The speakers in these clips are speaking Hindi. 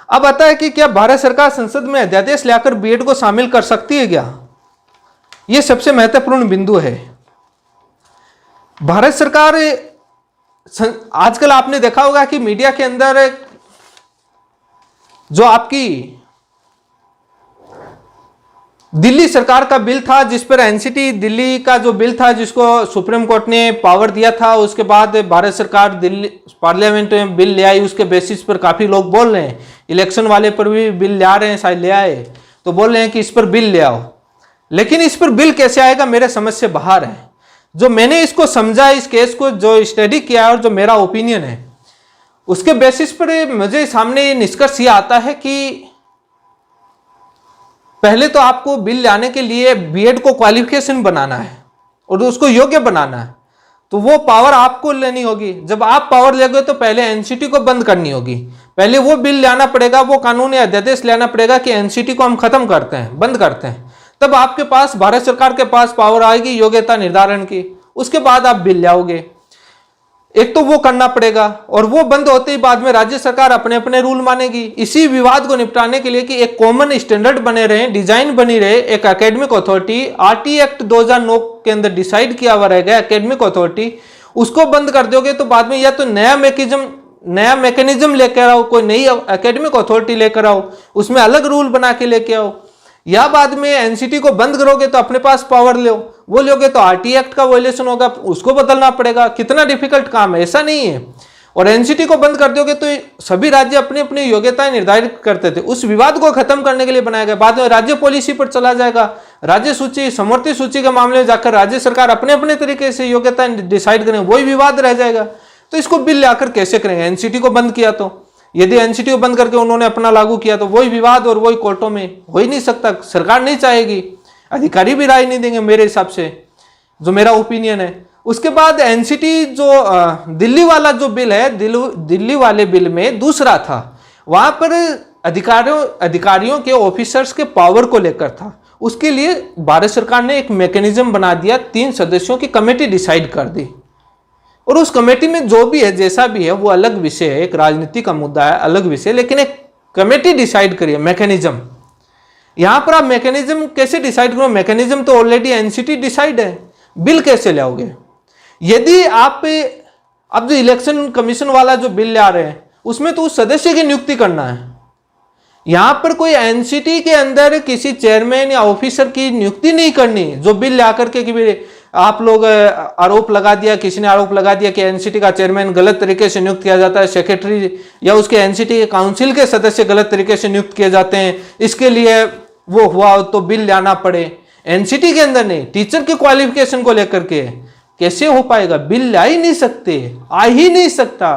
अब आता है कि क्या भारत सरकार संसद में अध्यादेश लाकर बीएड को शामिल कर सकती है क्या? यह सबसे महत्वपूर्ण बिंदु है। भारत सरकार, आजकल आपने देखा होगा कि मीडिया के अंदर जो आपकी दिल्ली सरकार का बिल था, जिस पर एनसीटी दिल्ली का जो बिल था, जिसको सुप्रीम कोर्ट ने पावर दिया था, उसके बाद भारत सरकार दिल्ली पार्लियामेंट में बिल ले आई। उसके बेसिस पर काफी लोग बोल रहे हैं, इलेक्शन वाले पर भी बिल ले आ रहे हैं, शायद ले आए, तो बोल रहे हैं कि इस पर बिल ले आओ। लेकिन इस पर बिल कैसे आएगा, मेरे समझ से बाहर है। जो मैंने इसको समझा, इस केस को जो स्टडी किया और जो मेरा ओपिनियन है, उसके बेसिस पर मुझे सामने निष्कर्ष ये आता है कि पहले तो आपको बिल लाने के लिए बीएड को क्वालिफिकेशन बनाना है और उसको योग्य बनाना है, तो वो पावर आपको लेनी होगी। जब आप पावर लेंगे तो पहले एनसीटी को बंद करनी होगी, पहले वो बिल लाना पड़ेगा, वो कानूनी अध्यादेश लाना पड़ेगा कि एनसीटी को हम खत्म करते हैं, बंद करते हैं। तब आपके पास, भारत सरकार के पास पावर आएगी योग्यता निर्धारण की, उसके बाद आप बिल लाओगे। एक तो वो करना पड़ेगा, और वो बंद होते ही बाद में राज्य सरकार अपने अपने रूल मानेगी। इसी विवाद को निपटाने के लिए कि एक कॉमन स्टैंडर्ड बने रहे, डिजाइन बनी रहे, एक एकेडमिक अथॉरिटी, आरटी एक्ट 2009 के अंदर डिसाइड किया हुआ रहेगा एकेडमिक अथॉरिटी, उसको बंद कर दोगे तो बाद में या तो नया मैकेनिज्म लेकर आओ, कोई नई एकेडमिक अथॉरिटी लेकर आओ, उसमें अलग रूल बना के लेके आओ, या बाद में एनसीटी को बंद करोगे तो अपने पास पावर लो, वो लोगे तो आरटी एक्ट का वायलेशन होगा, उसको बदलना पड़ेगा। कितना डिफिकल्ट काम है, ऐसा नहीं है। और एनसीटी को बंद कर दोगे तो सभी राज्य अपनी अपनी योग्यताएं निर्धारित करते थे, उस विवाद को खत्म करने के लिए बनाया गया। बाद में राज्य पॉलिसी पर चला जाएगा, राज्य सूची, समवर्ती सूची के मामले में जाकर राज्य सरकार अपने अपने तरीके से योग्यताएं डिसाइड करेंगे, वही विवाद रह जाएगा। तो इसको बिल लाकर कैसे करेंगे? एनसीटी को बंद किया तो, यदि एनसीटी को बंद करके उन्होंने अपना लागू किया तो वही विवाद और वही कोर्टों में हो ही नहीं सकता। सरकार नहीं चाहेगी, अधिकारी भी राय नहीं देंगे मेरे हिसाब से, जो मेरा ओपिनियन है। उसके बाद एनसीटी जो दिल्ली वाला जो बिल है, दिल्ली वाले बिल में दूसरा था, वहां पर अधिकारियों के ऑफिसर्स के पावर को लेकर था। उसके लिए भारत सरकार ने एक मैकेनिज्म बना दिया, 3 सदस्यों की कमेटी डिसाइड कर दी, और उस कमेटी में जो भी है, जैसा भी है, वो अलग विषय है, एक राजनीति का मुद्दा है, अलग विषय, लेकिन एक कमेटी डिसाइड करिए मैकेनिज्म। यहां पर आप मैकेनिज्म कैसे डिसाइड करो? मैकेनिज्म तो ऑलरेडी एनसीटी डिसाइड है, बिल कैसे लाओगे? यदि आप अब जो इलेक्शन कमीशन वाला जो बिल ला रहे हैं, उसमें तो उस सदस्य की नियुक्ति करना है। यहां पर कोई एनसीटी के अंदर किसी चेयरमैन या ऑफिसर की नियुक्ति नहीं करनी, जो बिल ला करके कि आप लोग आरोप लगा दिया, किसी ने आरोप लगा दिया कि एनसीटी का चेयरमैन गलत तरीके से नियुक्त किया जाता है, सेक्रेटरी या उसके एनसीटी के काउंसिल के सदस्य गलत तरीके से नियुक्त किए जाते हैं, इसके लिए वो हुआ तो बिल लाना पड़े। एनसीटी के अंदर नहीं, टीचर की क्वालिफिकेशन को लेकर के कैसे हो पाएगा? बिल ला ही नहीं सकते, आ ही नहीं सकता,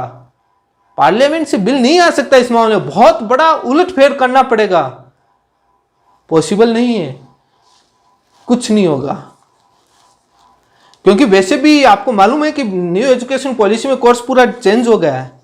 पार्लियामेंट से बिल नहीं आ सकता। इस मामले में बहुत बड़ा उलटफेर करना पड़ेगा, पॉसिबल नहीं है, कुछ नहीं होगा। क्योंकि वैसे भी आपको मालूम है कि न्यू एजुकेशन पॉलिसी में कोर्स पूरा चेंज हो गया है।